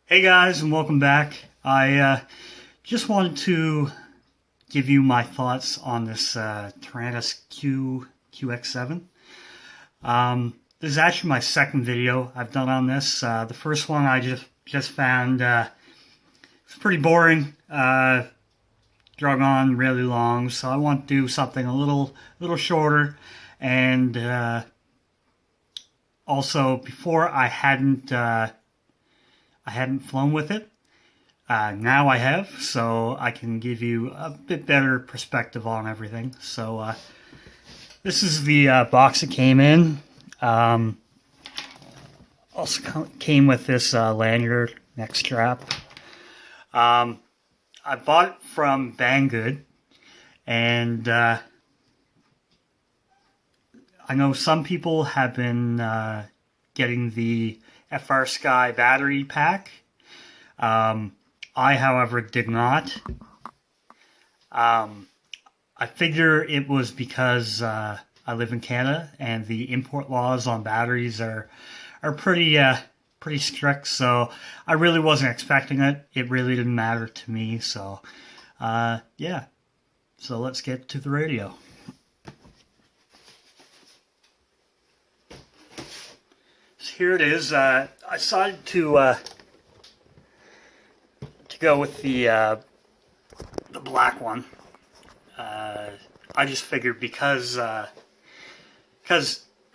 Hey guys, and welcome back. I just wanted to give you my thoughts on this Taranis QX7. This is actually my second video I've done on this. The first one I just found it's pretty boring, drug on really long, so I want to do something a little shorter. And also, before I hadn't flown with it. Now I have, so I can give you a bit better perspective on everything. So this is the box it came in. Also came with this lanyard neck strap. I bought it from Banggood, and I know some people have been getting the Frsky battery pack. I, however, did not. I figure it was because I live in Canada and the import laws on batteries are pretty strict. So I really wasn't expecting it. It really didn't matter to me. So yeah. So let's get to the radio. Here it is. I decided to go with the black one. I just figured because not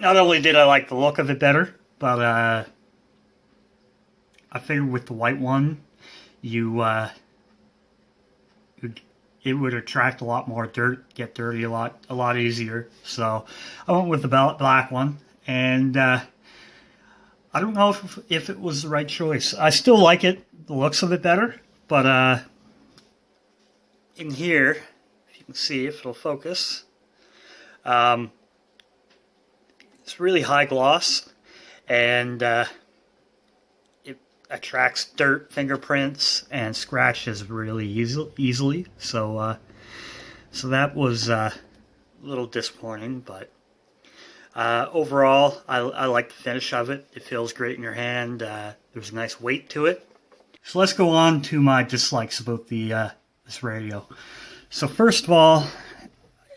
only did I like the look of it better, but I figured with the white one, it would attract a lot more dirt, get dirty a lot easier. So I went with the black one, and I don't know if it was the right choice. I still like it, the looks of it better, but in here, if you can see, if it'll focus, it's really high gloss, and it attracts dirt, fingerprints, and scratches really easily. So that was a little disappointing, but overall, I like the finish of it. It feels great in your hand. There's a nice weight to it. So let's go on to my dislikes about this radio. So first of all,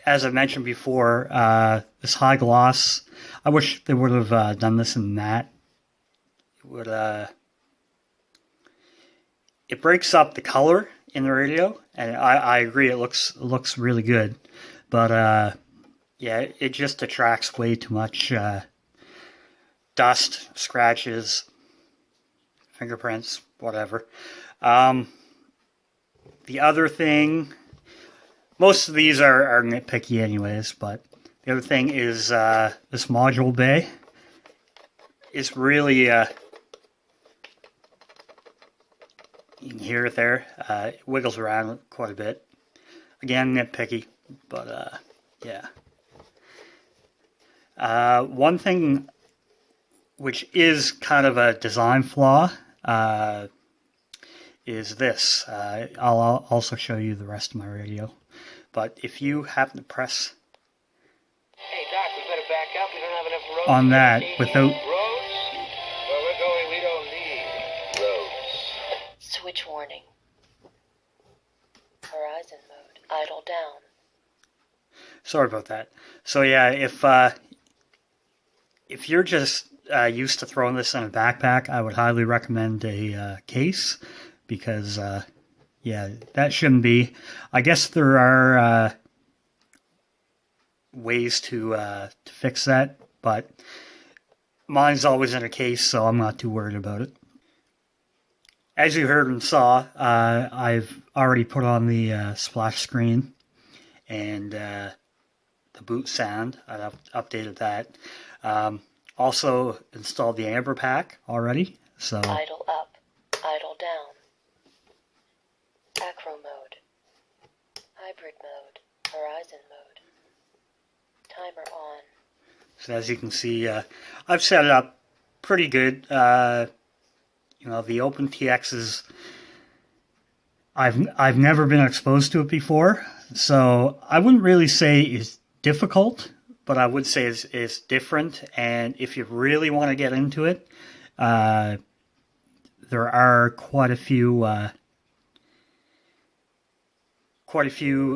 as I mentioned before, this high gloss, I wish they would have done this in matte. It breaks up the color in the radio, and I agree it looks really good, but yeah, it just attracts way too much dust, scratches, fingerprints, whatever. The other thing, most of these are nitpicky anyways, but the other thing is this module bay is really, you can hear it there, it wiggles around quite a bit. Again, nitpicky, but yeah. One thing which is kind of a design flaw is this. I'll also show you the rest of my radio. But if you happen to press hey, Doc, we better back up. We don't have enough roads on that without... Roads? Where we're going, we don't need roads. Switch warning. Horizon mode. Idle down. Sorry about that. So yeah, if you're just used to throwing this in a backpack, I would highly recommend a case, because yeah, that shouldn't be. I guess there are ways to fix that, but mine's always in a case, so I'm not too worried about it. As you heard and saw, I've already put on the splash screen and the boot sound. I've updated that. Also installed the amber pack already. So idle up, idle down. Acro mode. Hybrid mode. Horizon mode. Timer on. So as you can see, I've set it up pretty good. You know, the OpenTX is, I've never been exposed to it before, so I wouldn't really say it's difficult, but I would say it's different. And if you really want to get into it, there are quite a few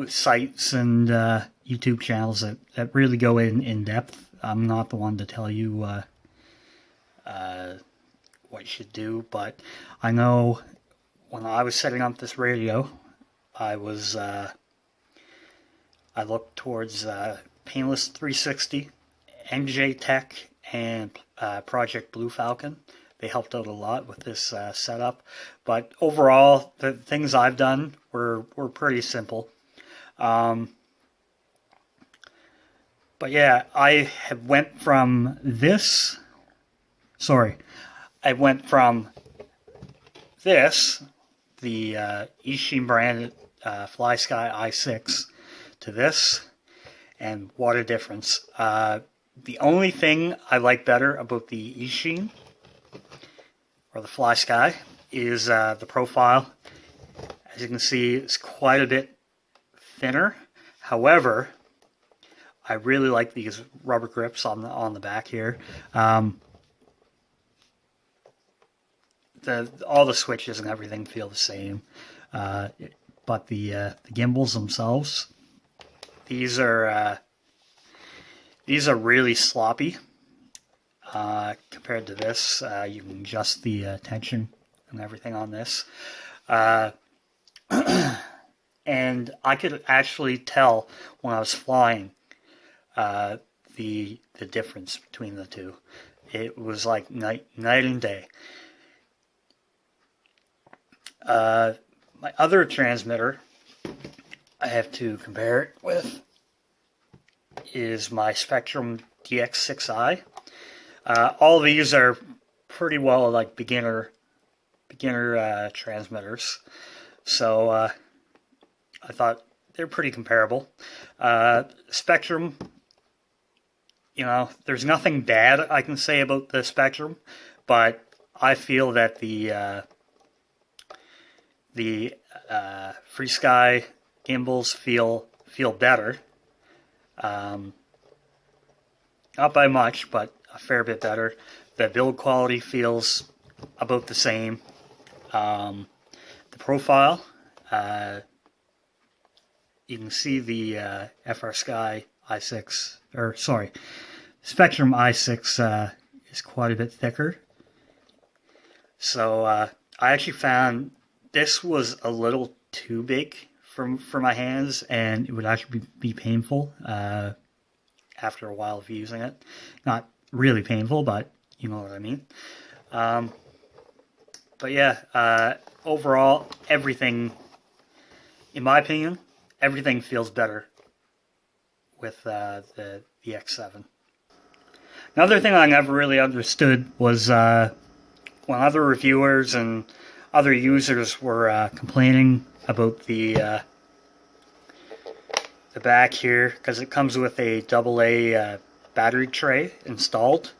sites and YouTube channels that really go in depth. I'm not the one to tell you what you should do, but I know when I was setting up this radio, I looked towards Painless 360, NJ Tech, and Project Blue Falcon. They helped out a lot with this setup, but overall, the things I've done were pretty simple. But yeah, I went from this. I went from this, the Eachine branded Flysky i6, to this, and what a difference. The only thing I like better about the Eachine, or the Flysky, is the profile. As you can see, it's quite a bit thinner. However, I really like these rubber grips on the back here. All the switches and everything feel the same, but the gimbals themselves, these are really sloppy compared to this. You can adjust the tension and everything on this, and I could actually tell when I was flying the difference between the two. It was like night and day. My other transmitter I have to compare it with is my Specktrum DX6i. All of these are pretty well like beginner transmitters, so I thought they're pretty comparable. Spectrum, there's nothing bad I can say about the Spectrum, but I feel that the Frsky gimbals feel better. Not by much, but a fair bit better. The build quality feels about the same. The profile, you can see the Frsky i6, Spectrum i6 is quite a bit thicker. So I actually found this was a little too big for my hands, and it would actually be painful after a while of using it. Not really painful, but you know what I mean. But yeah, overall, everything, in my opinion, everything feels better with the X7. Another thing I never really understood was when other reviewers and other users were complaining about the back here, because it comes with a AA battery tray installed.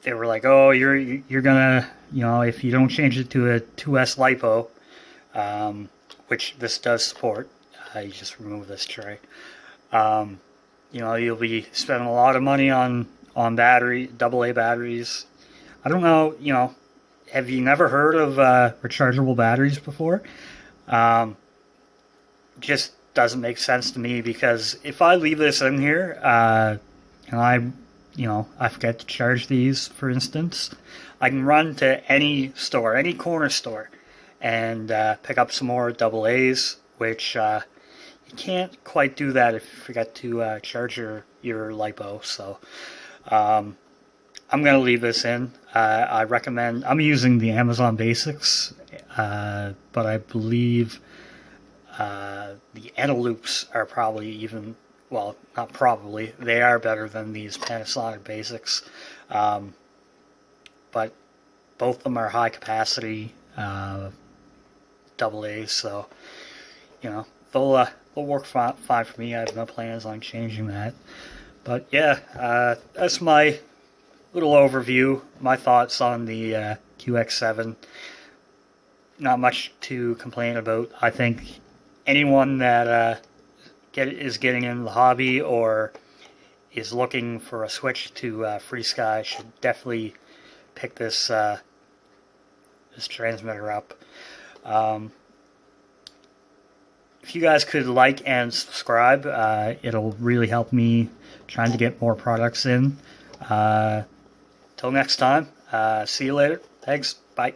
They were like, "Oh, you're gonna, if you don't change it to a 2S lipo," which this does support. You just remove this tray. You'll be spending a lot of money on AA batteries. I don't know, have you never heard of rechargeable batteries before? Just doesn't make sense to me, because if I leave this in here and I forget to charge these, for instance, I can run to any store, any corner store, and pick up some more AA's, which you can't quite do that if you forget to charge your lipo. So I'm going to leave this in. I recommend, I'm using the Amazon Basics, but I believe the Eneloops are probably even, well, not probably, they are better than these Panasonic Basics. But both of them are high capacity AA's, so they'll work fine for me. I have no plans on changing that. But yeah, that's my little overview, my thoughts on the QX7. Not much to complain about. I think anyone that is getting into the hobby or is looking for a switch to Frsky should definitely pick this this transmitter up. If you guys could like and subscribe, it'll really help me trying to get more products in. Till next time, see you later. Thanks. Bye.